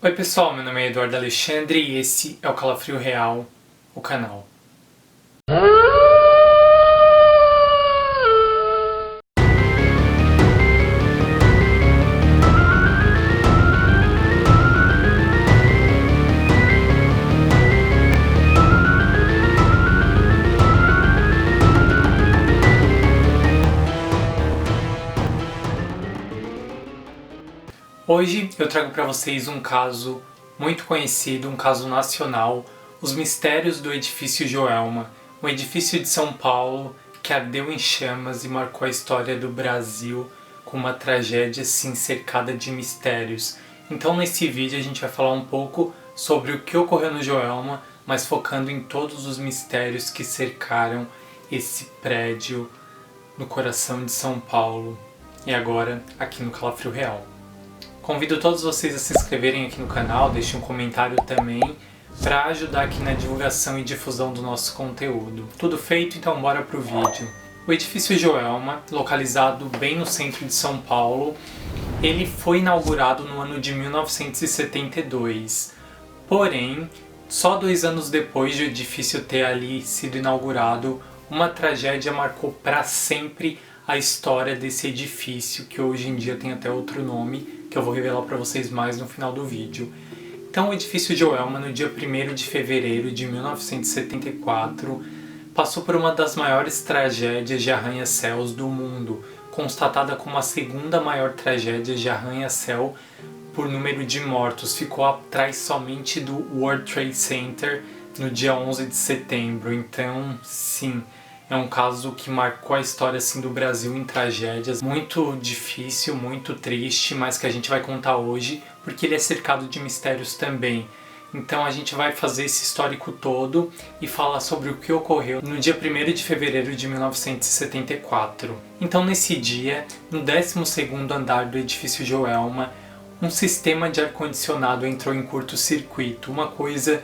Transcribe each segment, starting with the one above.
Oi pessoal, meu nome é Eduardo Alexandre e esse é o Calafrio Real, o canal. Hoje eu trago para vocês um caso muito conhecido, um caso nacional, os mistérios do edifício Joelma, um edifício de São Paulo que ardeu em chamas e marcou a história do Brasil com uma tragédia assim cercada de mistérios. Então nesse vídeo a gente vai falar um pouco sobre o que ocorreu no Joelma, mas focando em todos os mistérios que cercaram esse prédio no coração de São Paulo e agora aqui no Calafrio Real. Convido todos vocês a se inscreverem aqui no canal, deixem um comentário também para ajudar aqui na divulgação e difusão do nosso conteúdo. Tudo feito, então bora pro vídeo. O edifício Joelma, localizado bem no centro de São Paulo, ele foi inaugurado no ano de 1972. Porém, só 2 anos depois de o edifício ter ali sido inaugurado, uma tragédia marcou para sempre a história desse edifício, que hoje em dia tem até outro nome, que eu vou revelar para vocês mais no final do vídeo. Então o edifício Joelma, no dia 1º de fevereiro de 1974, passou por uma das maiores tragédias de arranha-céus do mundo, constatada como a segunda maior tragédia de arranha-céu por número de mortos. Ficou atrás somente do World Trade Center no dia 11 de setembro. Então, sim, é um caso que marcou a história assim, do Brasil em tragédias. Muito difícil, muito triste, mas que a gente vai contar hoje, porque ele é cercado de mistérios também. Então a gente vai fazer esse histórico todo e falar sobre o que ocorreu no dia 1º de fevereiro de 1974. Então nesse dia, no 12º andar do edifício Joelma, um sistema de ar-condicionado entrou em curto-circuito, uma coisa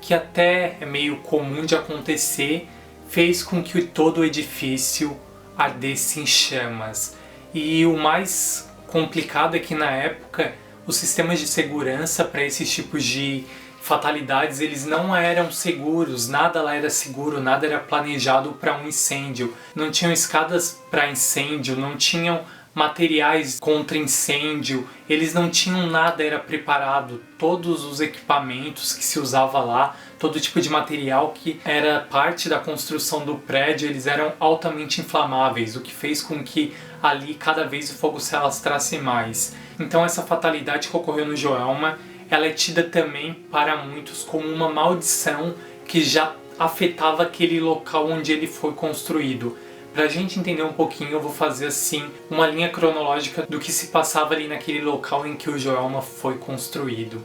que até é meio comum de acontecer, fez com que todo o edifício ardesse em chamas. E o mais complicado é que na época os sistemas de segurança para esses tipos de fatalidades eles não eram seguros, nada lá era seguro, nada era planejado para um incêndio. Não tinham escadas para incêndio, não tinham materiais contra incêndio, eles não tinham nada, era preparado. Todos os equipamentos que se usava lá, todo tipo de material que era parte da construção do prédio, eles eram altamente inflamáveis, o que fez com que ali cada vez o fogo se alastrasse mais. Então essa fatalidade que ocorreu no Joelma, ela é tida também para muitos como uma maldição que já afetava aquele local onde ele foi construído. Pra gente entender um pouquinho, eu vou fazer assim uma linha cronológica do que se passava ali naquele local em que o Joelma foi construído.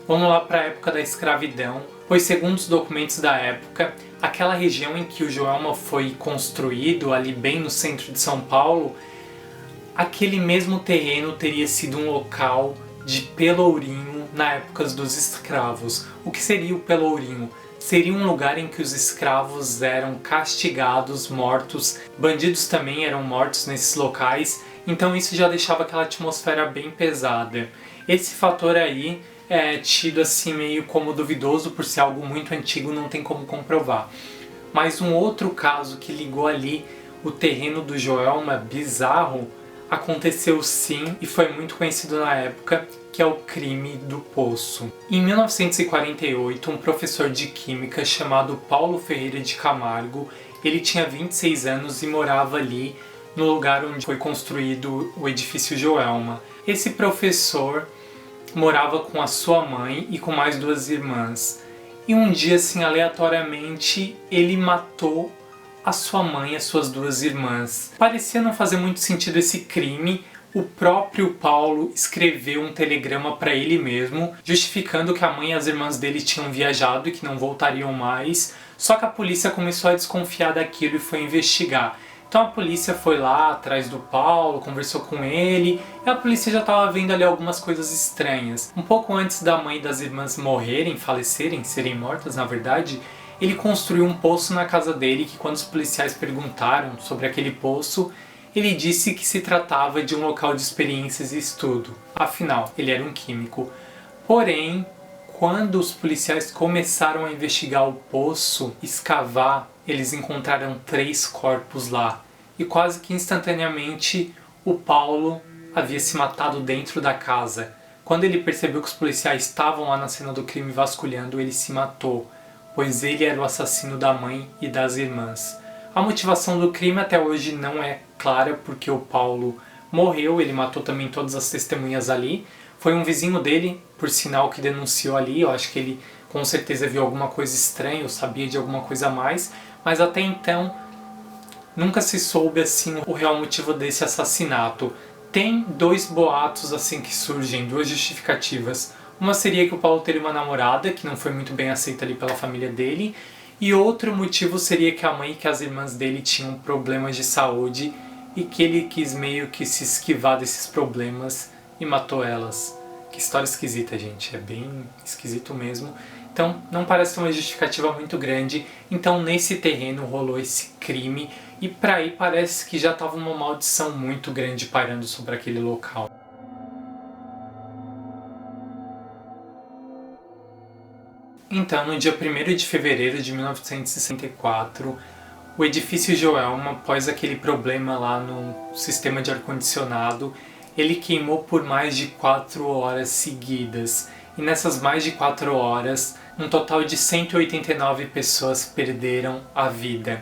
Vamos lá para a época da escravidão, pois segundo os documentos da época, aquela região em que o Joelma foi construído, ali bem no centro de São Paulo, aquele mesmo terreno teria sido um local de pelourinho na época dos escravos. O que seria o pelourinho? Seria um lugar em que os escravos eram castigados, mortos, bandidos também eram mortos nesses locais, então isso já deixava aquela atmosfera bem pesada. Esse fator aí é tido assim meio como duvidoso por ser algo muito antigo, não tem como comprovar. Mas um outro caso que ligou ali o terreno do Joelma, bizarro, aconteceu sim e foi muito conhecido na época, que é o crime do poço. Em 1948, um professor de química chamado Paulo Ferreira de Camargo, ele tinha 26 anos e morava ali no lugar onde foi construído o edifício Joelma. Esse professor morava com a sua mãe e com mais 2 irmãs. E um dia, assim, aleatoriamente, ele matou a sua mãe e as suas 2 irmãs. Parecia não fazer muito sentido esse crime. O próprio Paulo escreveu um telegrama para ele mesmo, justificando que a mãe e as irmãs dele tinham viajado e que não voltariam mais. Só que a polícia começou a desconfiar daquilo e foi investigar. Então a polícia foi lá atrás do Paulo, conversou com ele, e a polícia já estava vendo ali algumas coisas estranhas. Um pouco antes da mãe e das irmãs morrerem, falecerem, serem mortas na verdade, ele construiu um poço na casa dele que, quando os policiais perguntaram sobre aquele poço, ele disse que se tratava de um local de experiências e estudo. Afinal, ele era um químico. Porém, quando os policiais começaram a investigar o poço, escavar, eles encontraram 3 corpos lá. E quase que instantaneamente o Paulo havia se matado dentro da casa. Quando ele percebeu que os policiais estavam lá na cena do crime vasculhando, ele se matou, pois ele era o assassino da mãe e das irmãs. A motivação do crime até hoje não é clara, porque o Paulo morreu, ele matou também todas as testemunhas ali. Foi um vizinho dele, por sinal, que denunciou ali. Eu acho que ele com certeza viu alguma coisa estranha, ou sabia de alguma coisa a mais, mas até então nunca se soube assim o real motivo desse assassinato. Tem 2 boatos assim que surgem, 2 justificativas. Uma seria que o Paulo teria uma namorada que não foi muito bem aceita ali pela família dele, e outro motivo seria que a mãe e que as irmãs dele tinham problemas de saúde e que ele quis meio que se esquivar desses problemas e matou elas. Que história esquisita, gente. É bem esquisito mesmo. Então, não parece uma justificativa muito grande. Então, nesse terreno rolou esse crime. E pra aí parece que já estava uma maldição muito grande pairando sobre aquele local. Então, no dia 1º de fevereiro de 1964, o edifício Joelma, após aquele problema lá no sistema de ar-condicionado, ele queimou por mais de 4 horas seguidas. E nessas mais de 4 horas, um total de 189 pessoas perderam a vida.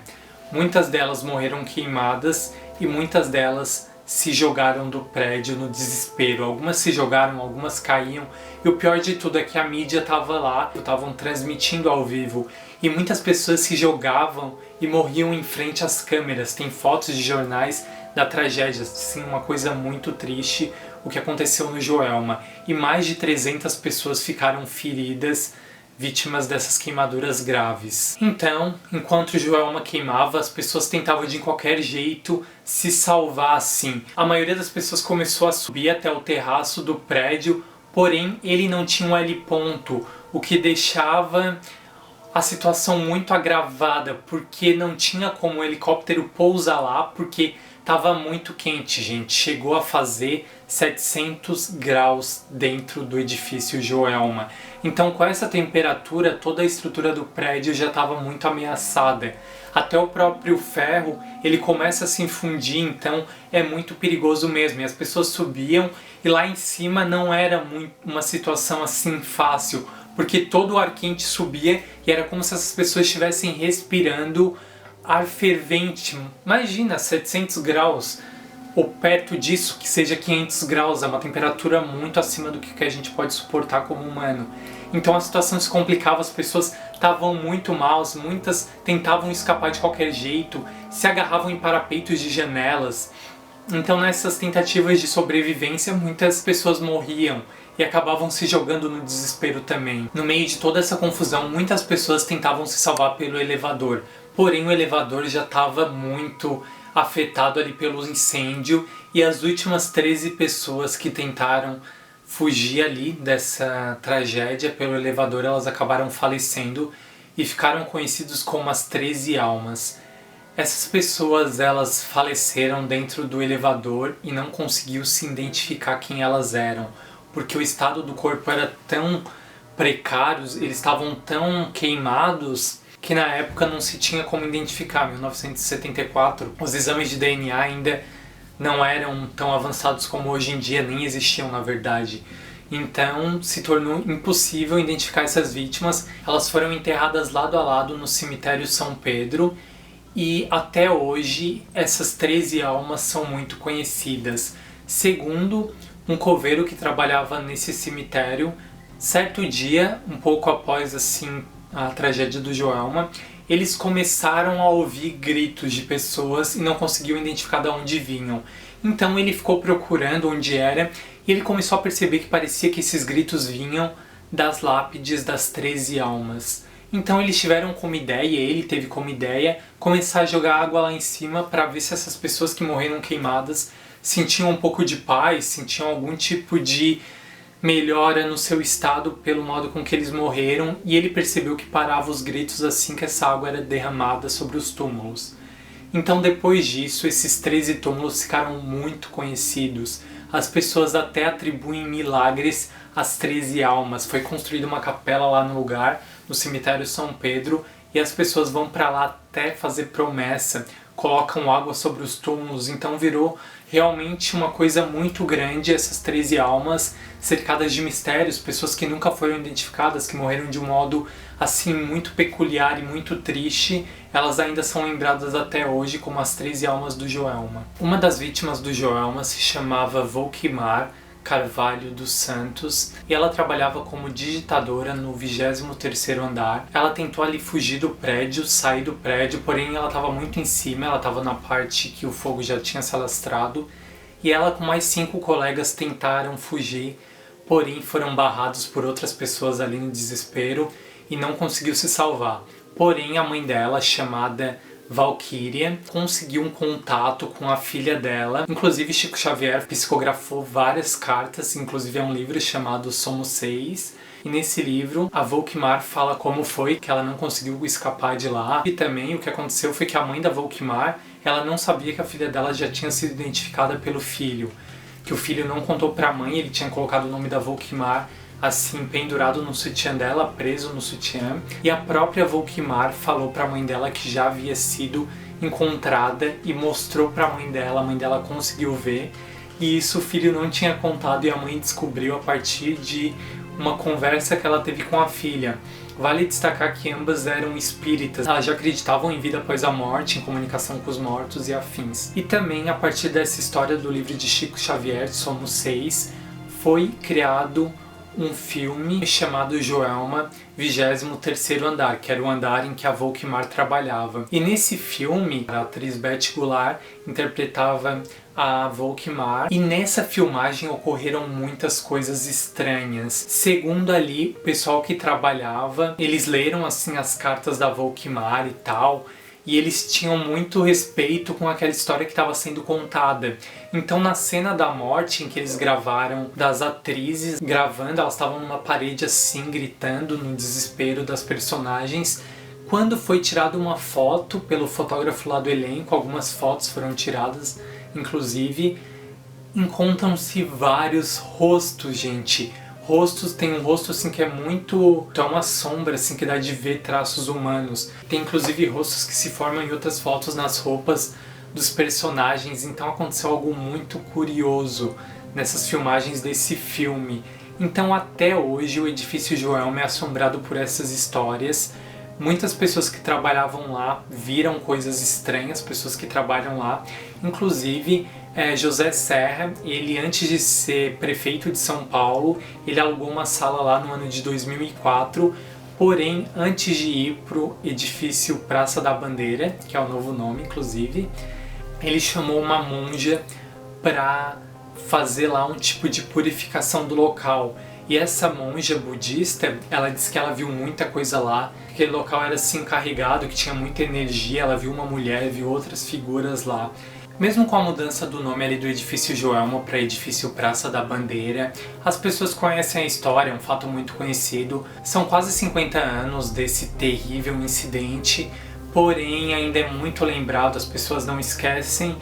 Muitas delas morreram queimadas e muitas delas se jogaram do prédio no desespero. Algumas se jogaram, algumas caíam. E o pior de tudo é que a mídia estava lá, estavam transmitindo ao vivo. E muitas pessoas se jogavam e morriam em frente às câmeras. Tem fotos de jornais da tragédia, assim, uma coisa muito triste o que aconteceu no Joelma. E mais de 300 pessoas ficaram feridas, vítimas dessas queimaduras graves. Então, enquanto o Joelma queimava, as pessoas tentavam de qualquer jeito se salvar assim. A maioria das pessoas começou a subir até o terraço do prédio, porém ele não tinha um heliponto, o que deixava a situação muito agravada, porque não tinha como o helicóptero pousar lá, porque estava muito quente, gente. Chegou a fazer 700 graus dentro do edifício Joelma. Então, com essa temperatura, toda a estrutura do prédio já estava muito ameaçada. Até o próprio ferro, ele começa a se infundir, então é muito perigoso mesmo. E as pessoas subiam e lá em cima não era uma situação assim fácil, porque todo o ar quente subia e era como se essas pessoas estivessem respirando ar fervente. Imagina, 700 graus, ou perto disso, que seja 500 graus, é uma temperatura muito acima do que a gente pode suportar como humano. Então a situação se complicava, as pessoas estavam muito mal, muitas tentavam escapar de qualquer jeito, se agarravam em parapeitos de janelas. Então nessas tentativas de sobrevivência, muitas pessoas morriam e acabavam se jogando no desespero também. No meio de toda essa confusão, muitas pessoas tentavam se salvar pelo elevador. Porém, o elevador já estava muito afetado ali pelo incêndio e as últimas 13 pessoas que tentaram fugir ali dessa tragédia pelo elevador, elas acabaram falecendo e ficaram conhecidos como as 13 almas. Essas pessoas, elas faleceram dentro do elevador e não conseguiu se identificar quem elas eram, porque o estado do corpo era tão precário, eles estavam tão queimados que na época não se tinha como identificar. Em 1974, os exames de DNA ainda não eram tão avançados como hoje em dia, nem existiam na verdade. Então se tornou impossível identificar essas vítimas. Elas foram enterradas lado a lado no cemitério São Pedro e até hoje essas 13 almas são muito conhecidas. Segundo um coveiro que trabalhava nesse cemitério, certo dia, um pouco após assim a tragédia do Joelma, eles começaram a ouvir gritos de pessoas e não conseguiam identificar de onde vinham. Então ele ficou procurando onde era e ele começou a perceber que parecia que esses gritos vinham das lápides das 13 almas. Então eles tiveram como ideia, ele teve como ideia, começar a jogar água lá em cima para ver se essas pessoas que morreram queimadas sentiam um pouco de paz, sentiam algum tipo de melhora no seu estado pelo modo com que eles morreram, e ele percebeu que parava os gritos assim que essa água era derramada sobre os túmulos. Então depois disso, esses 13 túmulos ficaram muito conhecidos. As pessoas até atribuem milagres as 13 almas. Foi construída uma capela lá no lugar, no cemitério São Pedro, e as pessoas vão para lá até fazer promessa, colocam água sobre os túmulos, então virou realmente uma coisa muito grande, essas 13 almas cercadas de mistérios, pessoas que nunca foram identificadas, que morreram de um modo assim muito peculiar e muito triste, elas ainda são lembradas até hoje como as 13 almas do Joelma. Uma das vítimas do Joelma se chamava Volquimar Carvalho dos Santos e ela trabalhava como digitadora no 23º andar. Ela tentou ali fugir do prédio, sair do prédio, porém ela estava muito em cima, ela estava na parte que o fogo já tinha se alastrado e ela com mais 5 colegas tentaram fugir, porém foram barrados por outras pessoas ali no desespero e não conseguiu se salvar. Porém a mãe dela, chamada Valquíria, conseguiu um contato com a filha dela. Inclusive Chico Xavier psicografou várias cartas, inclusive é um livro chamado Somos Seis. E nesse livro a Volquimar fala como foi que ela não conseguiu escapar de lá. E também o que aconteceu foi que a mãe da Volquimar, ela não sabia que a filha dela já tinha sido identificada pelo filho. Que o filho não contou para a mãe, ele tinha colocado o nome da Volquimar assim, pendurado no sutiã dela, preso no sutiã, e a própria Volquimar falou para a mãe dela que já havia sido encontrada e mostrou para a mãe dela conseguiu ver, e isso o filho não tinha contado e a mãe descobriu a partir de uma conversa que ela teve com a filha. Vale destacar que ambas eram espíritas, elas já acreditavam em vida após a morte, em comunicação com os mortos e afins. E também, a partir dessa história do livro de Chico Xavier, Somos Seis, foi criado um filme chamado Joelma, 23º andar, que era o andar em que a Volquimar trabalhava. E nesse filme, a atriz Beth Goulart interpretava a Volquimar, e nessa filmagem ocorreram muitas coisas estranhas. Segundo ali, o pessoal que trabalhava, eles leram assim as cartas da Volquimar e tal, e eles tinham muito respeito com aquela história que estava sendo contada. Então na cena da morte, em que eles gravaram das atrizes gravando, elas estavam numa parede assim, gritando no desespero das personagens. Quando foi tirada uma foto pelo fotógrafo lá do elenco, algumas fotos foram tiradas, inclusive, encontram-se vários rostos, gente. Rostos, tem um rosto assim que é muito... é uma sombra assim que dá de ver traços humanos. Tem inclusive rostos que se formam em outras fotos nas roupas dos personagens. Então aconteceu algo muito curioso nessas filmagens desse filme. Então até hoje o edifício Joelma é assombrado por essas histórias. Muitas pessoas que trabalhavam lá viram coisas estranhas, pessoas que trabalham lá. Inclusive José Serra, ele antes de ser prefeito de São Paulo, ele alugou uma sala lá no ano de 2004, porém antes de ir pro edifício Praça da Bandeira, que é o novo nome inclusive, ele chamou uma monja para fazer lá um tipo de purificação do local. E essa monja budista, ela disse que ela viu muita coisa lá, que aquele local era assim carregado, que tinha muita energia, ela viu uma mulher, viu outras figuras lá. Mesmo com a mudança do nome ali do edifício Joelma para edifício Praça da Bandeira, as pessoas conhecem a história, é um fato muito conhecido. São quase 50 anos desse terrível incidente, porém ainda é muito lembrado, as pessoas não esquecem.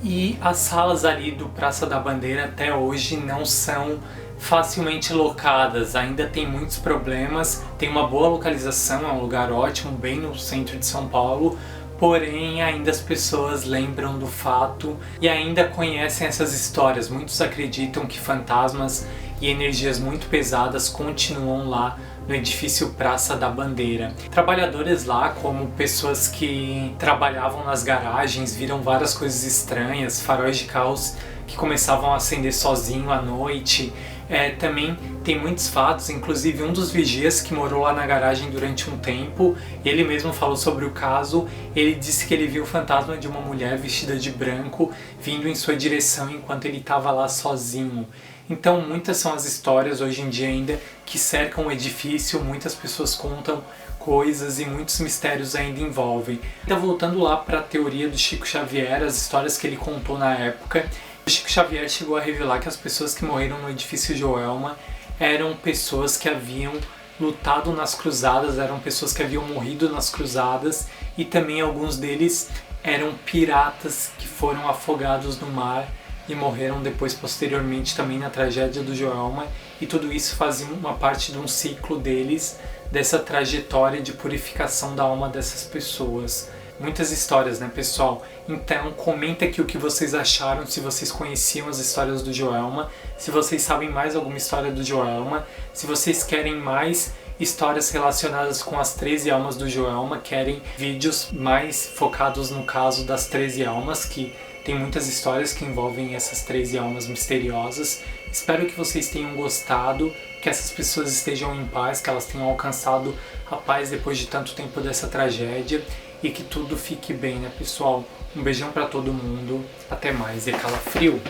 E as salas ali do Praça da Bandeira até hoje não são facilmente locadas, ainda tem muitos problemas, tem uma boa localização, é um lugar ótimo, bem no centro de São Paulo, porém ainda as pessoas lembram do fato e ainda conhecem essas histórias. Muitos acreditam que fantasmas e energias muito pesadas continuam lá no edifício Praça da Bandeira. Trabalhadores lá, como pessoas que trabalhavam nas garagens, viram várias coisas estranhas, faróis de carros que começavam a acender sozinho à noite. Também tem muitos fatos, inclusive um dos vigias que morou lá na garagem durante um tempo, ele mesmo falou sobre o caso. Ele disse que ele viu o fantasma de uma mulher vestida de branco vindo em sua direção enquanto ele estava lá sozinho. Então muitas são as histórias hoje em dia ainda que cercam o edifício, muitas pessoas contam coisas e muitos mistérios ainda envolvem. Então voltando lá para a teoria do Chico Xavier, as histórias que ele contou na época, o Chico Xavier chegou a revelar que as pessoas que morreram no edifício Joelma eram pessoas que haviam lutado nas cruzadas, eram pessoas que haviam morrido nas cruzadas, e também alguns deles eram piratas que foram afogados no mar e morreram depois posteriormente também na tragédia do Joelma, e tudo isso fazia uma parte de um ciclo deles, dessa trajetória de purificação da alma dessas pessoas. Muitas histórias, né, pessoal? Então comenta aqui o que vocês acharam, se vocês conheciam as histórias do Joelma, se vocês sabem mais alguma história do Joelma, se vocês querem mais histórias relacionadas com as 13 almas do Joelma, querem vídeos mais focados no caso das 13 almas, que tem muitas histórias que envolvem essas 13 almas misteriosas. Espero que vocês tenham gostado, que essas pessoas estejam em paz, que elas tenham alcançado a paz depois de tanto tempo dessa tragédia e que tudo fique bem, né, pessoal? Um beijão pra todo mundo, até mais e calafrio!